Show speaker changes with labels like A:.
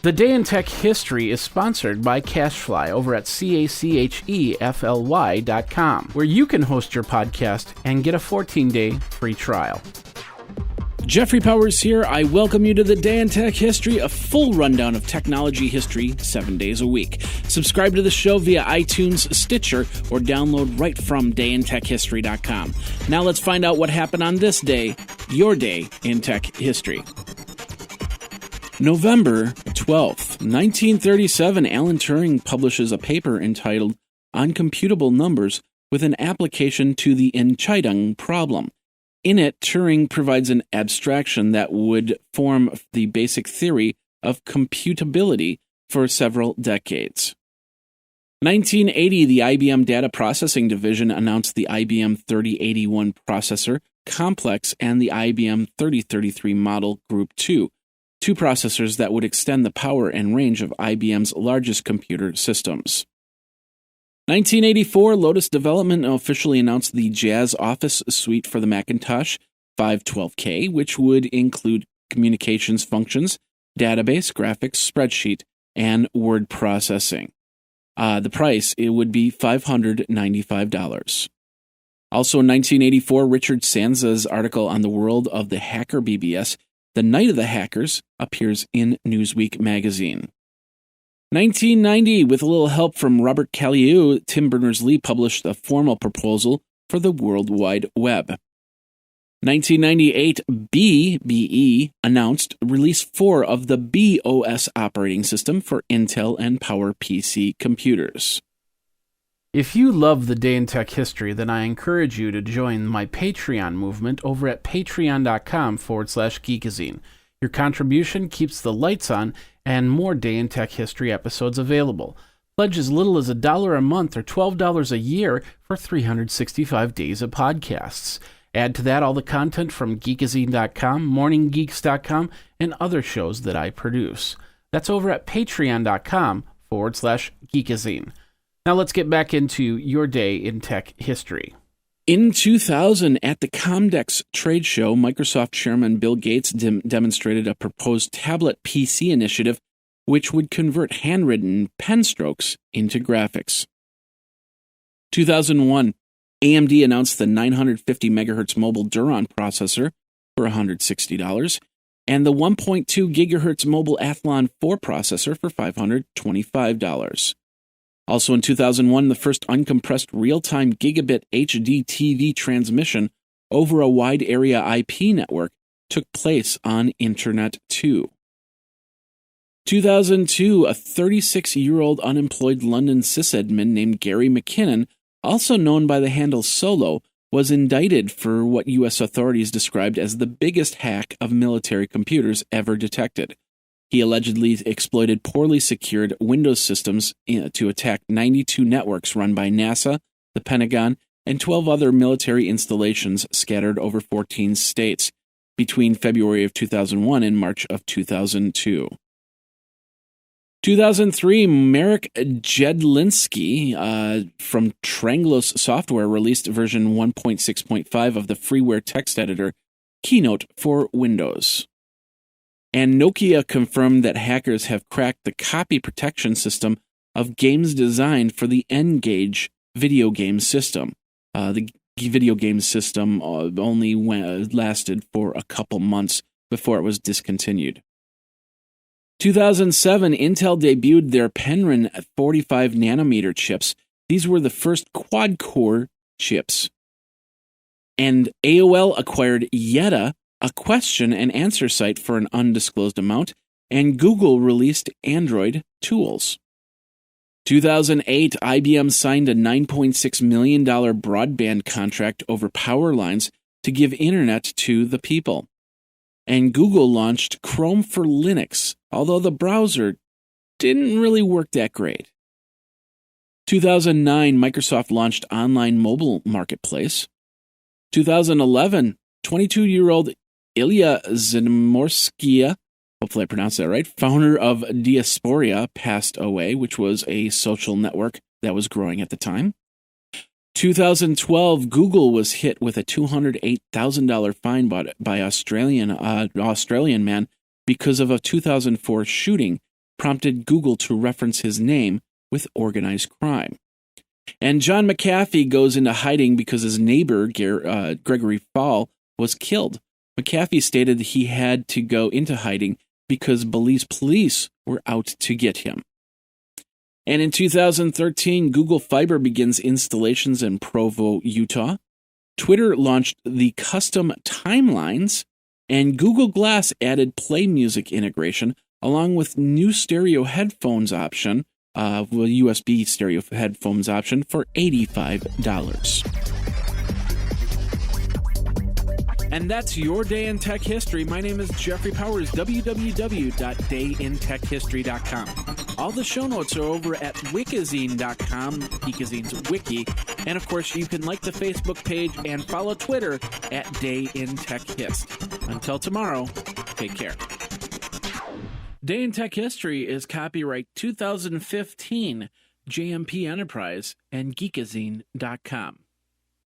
A: The Day in Tech History is sponsored by CashFly over at CACHEFLY.com, where you can host your podcast and get a 14-day free trial.
B: Jeffrey Powers here. I welcome you to the Day in Tech History, a full rundown of technology history 7 days a week. Subscribe to the show via iTunes, Stitcher, or download right from dayintechhistory.com. Now let's find out what happened on this day, your day in tech history. November 12th, 1937, Alan Turing publishes a paper entitled Uncomputable Numbers with an Application to the Entscheidung Problem. In it, Turing provides an abstraction that would form the basic theory of computability for several decades. 1980, the IBM Data Processing Division announced the IBM 3081 processor complex and the IBM 3033 model Group 2. Two processors that would extend the power and range of IBM's largest computer systems. 1984, Lotus Development officially announced the Jazz Office suite for the Macintosh 512K, which would include communications functions, database, graphics, spreadsheet, and word processing. The price, it would be $595. Also in 1984, Richard Sanza's article on the world of the hacker BBS, The Night of the Hackers, appears in Newsweek magazine. 1990, with a little help from Robert Calliope, Tim Berners-Lee published a formal proposal for the World Wide Web. 1998, BE announced Release 4 of the BOS operating system for Intel and PowerPC computers.
A: If you love the Day in Tech History, then I encourage you to join my Patreon movement over at patreon.com/geekazine. Your contribution keeps the lights on and more Day in Tech History episodes available. Pledge as little as $1 a month or $12 a year for 365 days of podcasts. Add to that all the content from geekazine.com, morninggeeks.com, and other shows that I produce. That's over at patreon.com/geekazine. Now let's get back into your Day in Tech History.
B: In 2000, at the Comdex trade show, Microsoft Chairman Bill Gates demonstrated a proposed tablet PC initiative which would convert handwritten pen strokes into graphics. 2001, AMD announced the 950 MHz mobile Duron processor for $160 and the 1.2 GHz mobile Athlon 4 processor for $525. Also in 2001, the first uncompressed real-time gigabit HD TV transmission over a wide area IP network took place on Internet 2. 2002, a 36-year-old unemployed London sysadmin named Gary McKinnon, also known by the handle Solo, was indicted for what U.S. authorities described as the biggest hack of military computers ever detected. He allegedly exploited poorly secured Windows systems to attack 92 networks run by NASA, the Pentagon, and 12 other military installations scattered over 14 states between February of 2001 and March of 2002. 2003, Marek Jedlinski from Tranglos Software released version 1.6.5 of the freeware text editor Keynote for Windows. And Nokia confirmed that hackers have cracked the copy protection system of games designed for the N-Gage video game system. The video game system only lasted for a couple months before it was discontinued. 2007, Intel debuted their Penryn 45 nanometer chips. These were the first quad-core chips. And AOL acquired Yeta, a question and answer site for an undisclosed amount, and Google released Android tools. 2008, IBM signed a $9.6 million broadband contract over power lines to give internet to the people. And Google launched Chrome for Linux, although the browser didn't really work that great. 2009, Microsoft launched online mobile marketplace. 2011, 22-year-old Ilya Zimorskia, hopefully I pronounced that right, founder of Diasporia, passed away, which was a social network that was growing at the time. 2012, Google was hit with a $208,000 fine by Australian man because of a 2004 shooting prompted Google to reference his name with organized crime. And John McAfee goes into hiding because his neighbor, Gregory Faull, was killed. McAfee stated he had to go into hiding because Belize police were out to get him. And in 2013, Google Fiber begins installations in Provo, Utah. Twitter launched the custom timelines, and Google Glass added Play Music integration, along with new stereo headphones option, USB stereo headphones option for $85. And that's your Day in Tech History. My name is Jeffrey Powers, www.dayintechhistory.com. All the show notes are over at wikizine.com, Geekazine's wiki. And of course, you can like the Facebook page and follow Twitter at Day in Tech Hist. Until tomorrow, take care. Day in Tech History is copyright 2015, JMP Enterprise and Geekazine.com.